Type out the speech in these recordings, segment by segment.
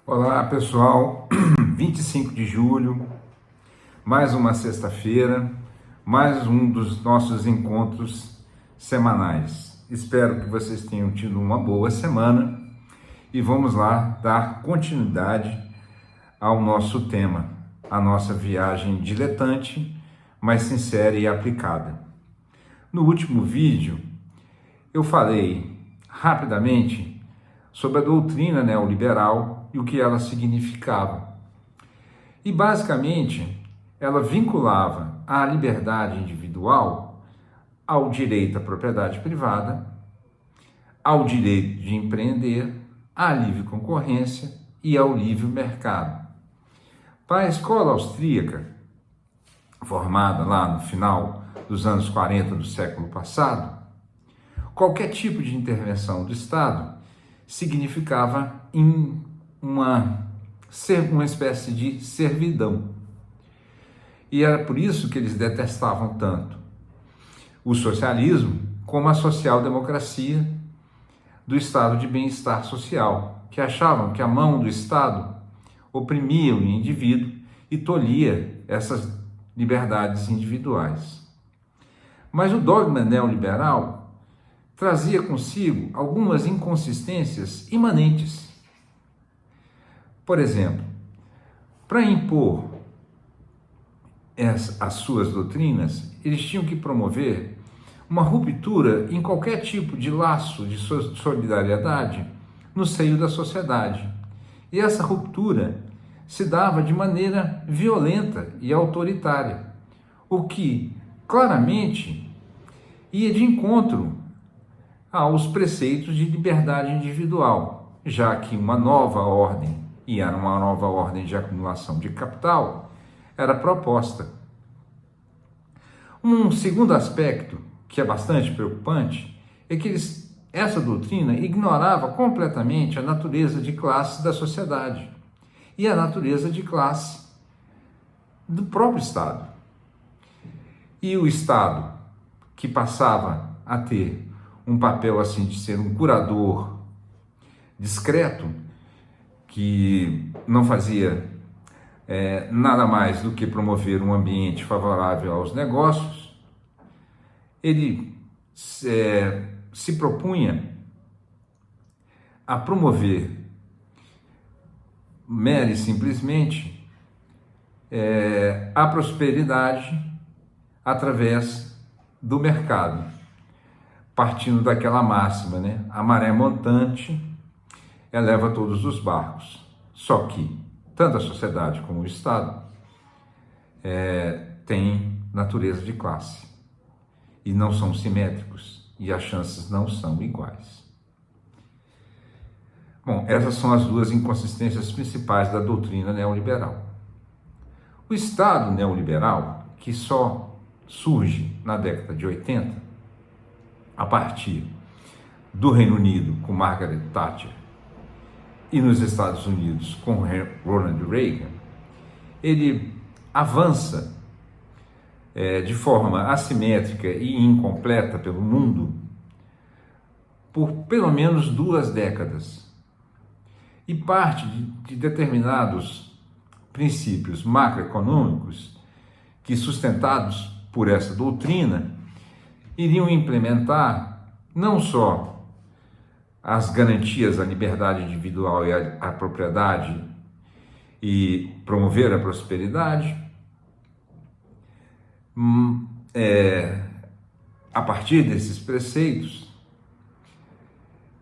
Olá pessoal, 25 de julho, mais uma sexta-feira, mais um dos nossos encontros semanais. Espero que vocês tenham tido uma boa semana e vamos lá dar continuidade ao nosso tema, a nossa viagem diletante, mas sincera e aplicada. No último vídeo, eu falei rapidamente sobre a doutrina neoliberal e o que ela significava. E basicamente, ela vinculava a liberdade individual ao direito à propriedade privada, ao direito de empreender, à livre concorrência e ao livre mercado. Para a escola austríaca, formada lá no final dos anos 40 do século passado, qualquer tipo de intervenção do Estado significava uma espécie de servidão. E era por isso que eles detestavam tanto o socialismo como a social-democracia do estado de bem-estar social, que achavam que a mão do Estado oprimia o indivíduo e tolhia essas liberdades individuais. Mas o dogma neoliberal trazia consigo algumas inconsistências imanentes. Por exemplo, para impor as suas doutrinas, eles tinham que promover uma ruptura em qualquer tipo de laço de solidariedade no seio da sociedade. E essa ruptura se dava de maneira violenta e autoritária, o que claramente ia de encontro aos preceitos de liberdade individual, já que uma nova ordem, e era uma nova ordem de acumulação de capital, era proposta. Um segundo aspecto, que é bastante preocupante, é que essa doutrina ignorava completamente a natureza de classe da sociedade e a natureza de classe do próprio Estado. E o Estado, que passava a ter um papel assim de ser um curador discreto, que não fazia nada mais do que promover um ambiente favorável aos negócios, ele se propunha a promover mera e simplesmente a prosperidade através do mercado, partindo daquela máxima, a maré montante eleva todos os barcos. Só que tanto a sociedade como o Estado têm natureza de classe e não são simétricos e as chances não são iguais. Bom, essas são as duas inconsistências principais da doutrina neoliberal. O Estado neoliberal, que só surge na década de 80, a partir do Reino Unido com Margaret Thatcher e nos Estados Unidos com Ronald Reagan, ele avança de forma assimétrica e incompleta pelo mundo por pelo menos 2 décadas e parte de determinados princípios macroeconômicos que, sustentados por essa doutrina, iriam implementar não só as garantias à liberdade individual e à propriedade e promover a prosperidade, a partir desses preceitos,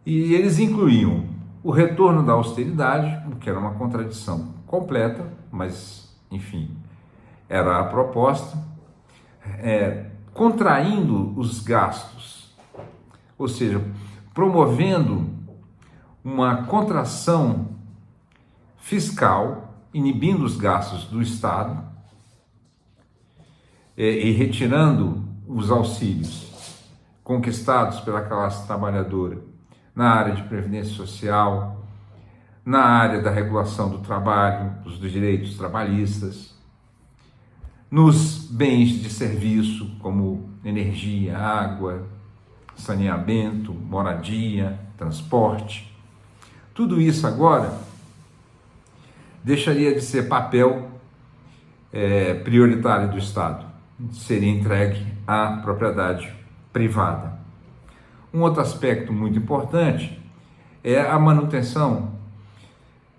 e eles incluíam o retorno da austeridade, o que era uma contradição completa, mas, enfim, era a proposta, contraindo os gastos, ou seja, promovendo uma contração fiscal, inibindo os gastos do Estado e retirando os auxílios conquistados pela classe trabalhadora na área de previdência social, na área da regulação do trabalho, dos direitos trabalhistas, nos bens de serviço como energia, água, saneamento, moradia, transporte. Tudo isso agora deixaria de ser papel prioritário do Estado, seria entregue à propriedade privada. Um outro aspecto muito importante é a manutenção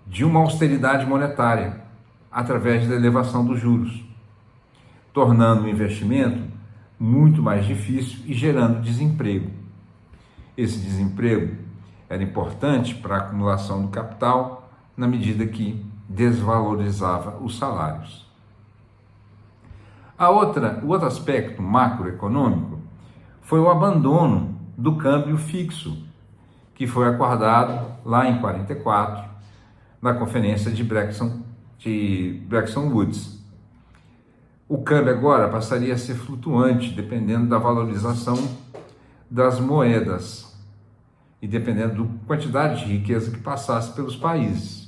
de uma austeridade monetária através da elevação dos juros, tornando o investimento muito mais difícil e gerando desemprego. Esse desemprego era importante para a acumulação do capital na medida que desvalorizava os salários. O outro aspecto macroeconômico foi o abandono do câmbio fixo, que foi acordado lá em 1944, na conferência de Bretton Woods. O câmbio agora passaria a ser flutuante, dependendo da valorização das moedas e dependendo da quantidade de riqueza que passasse pelos países.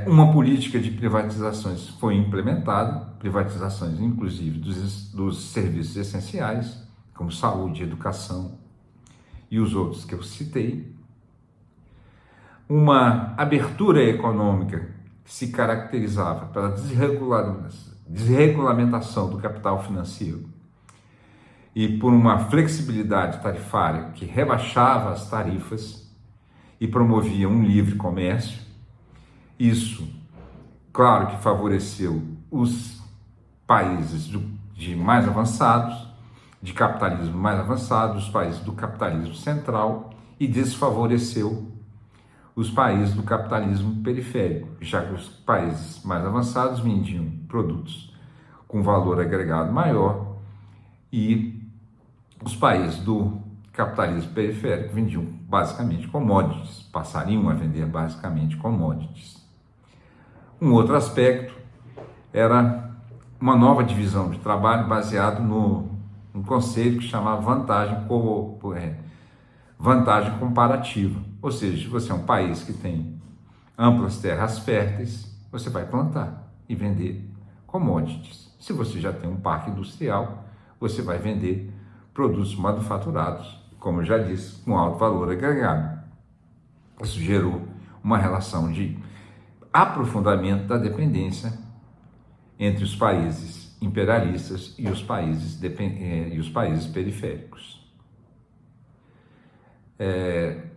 Uma política de privatizações foi implementada, privatizações inclusive dos serviços essenciais, como saúde, educação e os outros que eu citei. Uma abertura econômica que se caracterizava pela desregulamentação do capital financeiro e por uma flexibilidade tarifária que rebaixava as tarifas e promovia um livre comércio. Isso, claro que favoreceu os países de mais avançados, de capitalismo mais avançado, os países do capitalismo central, e desfavoreceu os países do capitalismo periférico, já que os países mais avançados vendiam produtos com valor agregado maior e os países do capitalismo periférico vendiam basicamente commodities, passariam a vender basicamente commodities. Um outro aspecto era uma nova divisão de trabalho baseado num conceito que chamava vantagem comparativa. Ou seja, se você é um país que tem amplas terras férteis, você vai plantar e vender commodities. Se você já tem um parque industrial, você vai vender produtos manufaturados, como eu já disse, com alto valor agregado. Isso gerou uma relação de aprofundamento da dependência entre os países imperialistas e os países periféricos.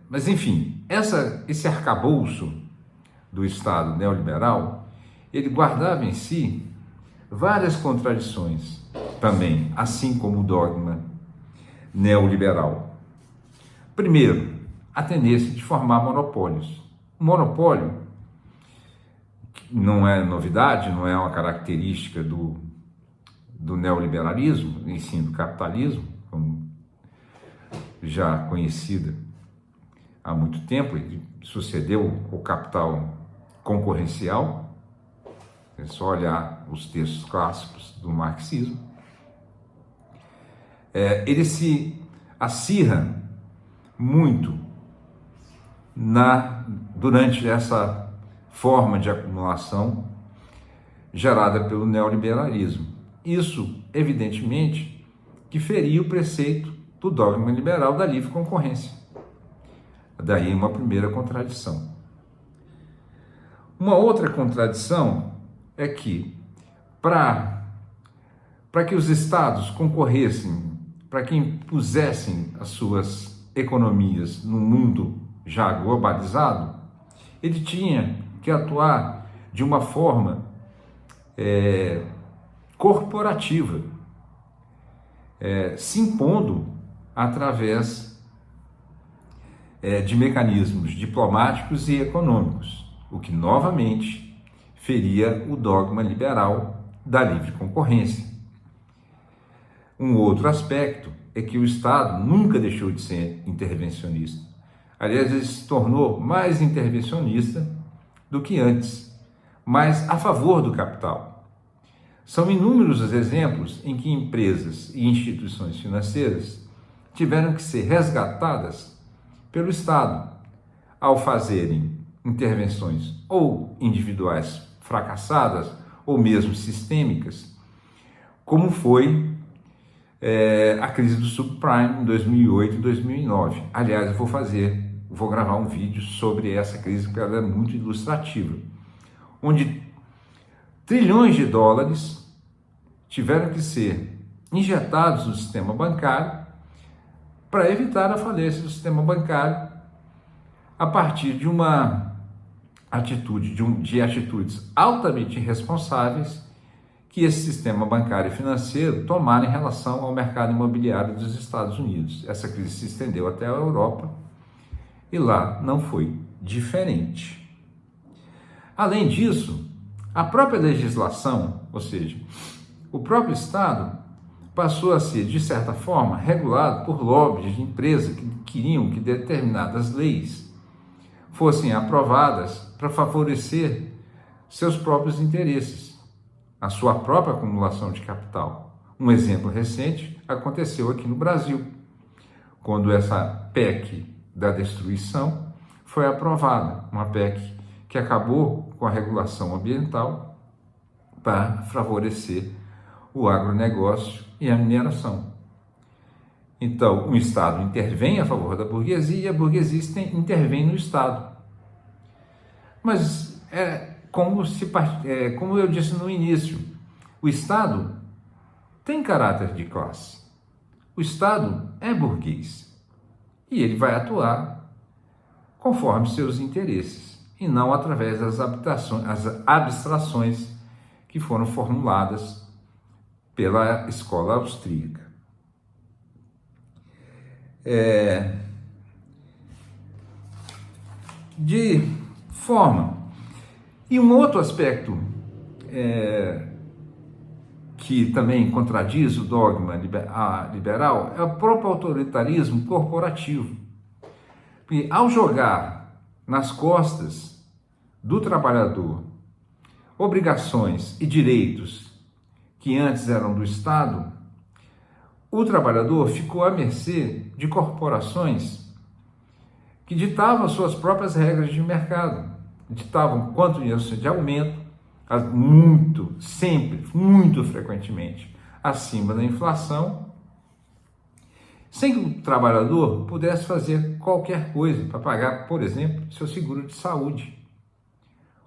Mas, enfim, esse arcabouço do Estado neoliberal, ele guardava em si várias contradições também, assim como o dogma neoliberal. Primeiro, a tendência de formar monopólios. O monopólio não é novidade, não é uma característica do neoliberalismo, e sim do capitalismo, como já conhecida há muito tempo, e sucedeu o capital concorrencial. É só olhar os textos clássicos do marxismo. Ele se acirra muito durante essa forma de acumulação gerada pelo neoliberalismo. Isso, evidentemente, que feria o preceito do dogma liberal da livre concorrência. Daí uma primeira contradição. Uma outra contradição é que, para que os estados concorressem, para que impusessem as suas economias no mundo já globalizado, ele tinha que atuar de uma forma corporativa, se impondo através de mecanismos diplomáticos e econômicos, o que novamente feria o dogma liberal da livre concorrência. Um outro aspecto é que o Estado nunca deixou de ser intervencionista. Aliás, ele se tornou mais intervencionista do que antes, mas a favor do capital. São inúmeros os exemplos em que empresas e instituições financeiras tiveram que ser resgatadas pelo Estado ao fazerem intervenções ou individuais fracassadas ou mesmo sistêmicas, como foi a crise do subprime em 2008 e 2009. Aliás, eu vou fazer vou gravar um vídeo sobre essa crise, porque ela é muito ilustrativa, onde trilhões de dólares tiveram que ser injetados no sistema bancário para evitar a falência do sistema bancário a partir de uma atitude, de atitudes altamente irresponsáveis que esse sistema bancário e financeiro tomaram em relação ao mercado imobiliário dos Estados Unidos. Essa crise se estendeu até a Europa e lá não foi diferente. Além disso, a própria legislação, ou seja, o próprio Estado, passou a ser, de certa forma, regulado por lobbies de empresas que queriam que determinadas leis fossem aprovadas para favorecer seus próprios interesses, a sua própria acumulação de capital. Um exemplo recente aconteceu aqui no Brasil, quando essa PEC da destruição foi aprovada, uma PEC que acabou com a regulação ambiental para favorecer o agronegócio e a mineração. Então, o Estado intervém a favor da burguesia e a burguesia intervém no Estado. Mas, como eu disse no início, o Estado tem caráter de classe. O Estado é burguês e ele vai atuar conforme seus interesses e não através das abstrações que foram formuladas pela escola austríaca. De forma. E um outro aspecto que também contradiz o dogma liberal é o próprio autoritarismo corporativo. E ao jogar nas costas do trabalhador obrigações e direitos que antes eram do Estado, o trabalhador ficou à mercê de corporações que ditavam suas próprias regras de mercado, ditavam quanto ia ser de aumento, muito frequentemente, acima da inflação, sem que o trabalhador pudesse fazer qualquer coisa para pagar, por exemplo, seu seguro de saúde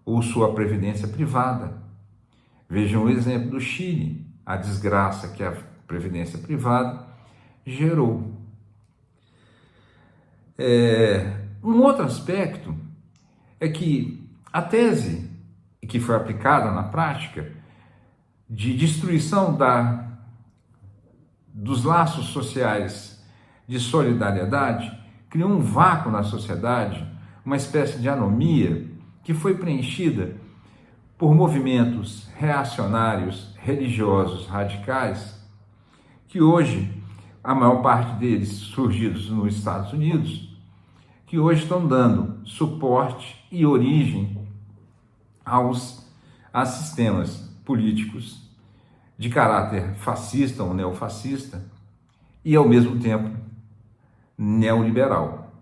ou sua previdência privada. Vejam o exemplo do Chile, a desgraça que a previdência privada gerou. Um outro aspecto é que a tese que foi aplicada na prática de destruição dos laços sociais de solidariedade criou um vácuo na sociedade, uma espécie de anomia que foi preenchida por movimentos reacionários, religiosos, radicais, que hoje, a maior parte deles surgidos nos Estados Unidos, que hoje estão dando suporte e origem a sistemas políticos de caráter fascista ou neofascista e, ao mesmo tempo, neoliberal.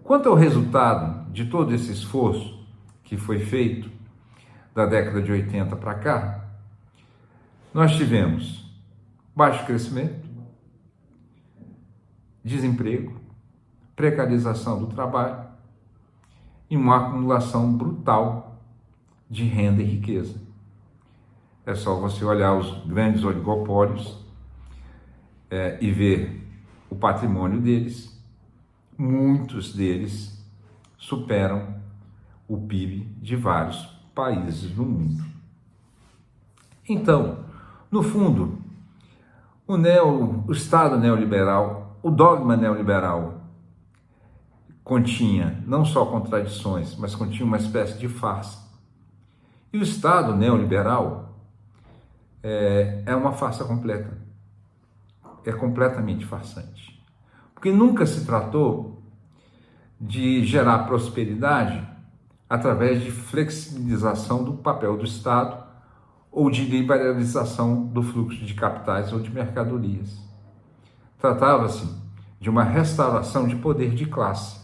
Quanto ao resultado de todo esse esforço que foi feito da década de 80 para cá, nós tivemos baixo crescimento, desemprego, precarização do trabalho e uma acumulação brutal de renda e riqueza. É só você olhar os grandes oligopólios e ver o patrimônio deles. Muitos deles superam o PIB de vários países do mundo. Então, no fundo, o Estado neoliberal, o dogma neoliberal, continha não só contradições, mas continha uma espécie de farsa. E o Estado neoliberal é uma farsa completa. É completamente farsante. Porque nunca se tratou de gerar prosperidade através de flexibilização do papel do Estado ou de liberalização do fluxo de capitais ou de mercadorias. Tratava-se de uma restauração de poder de classe.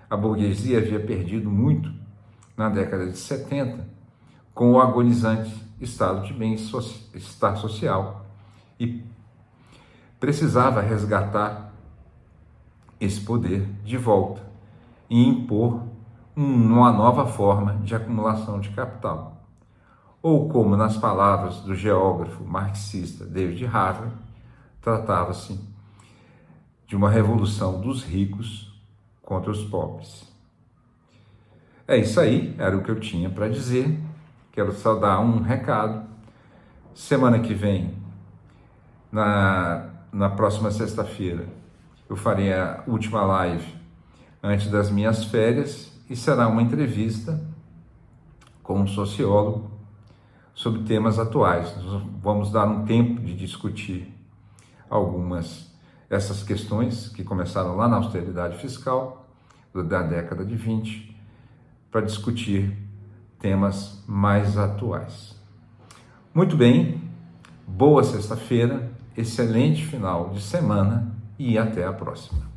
A burguesia havia perdido muito na década de 70 com o agonizante estado de bem-estar social e precisava resgatar esse poder de volta e impor uma nova forma de acumulação de capital. Ou como nas palavras do geógrafo marxista David Harvey, tratava-se de uma revolução dos ricos contra os pobres. É isso aí, era o que eu tinha para dizer. Quero só dar um recado. Semana que vem, na próxima sexta-feira, eu farei a última live antes das minhas férias e será uma entrevista com um sociólogo sobre temas atuais. Nós vamos dar um tempo de discutir essas questões que começaram lá na austeridade fiscal da década de 20, para discutir temas mais atuais. Muito bem, boa sexta-feira, excelente final de semana e até a próxima.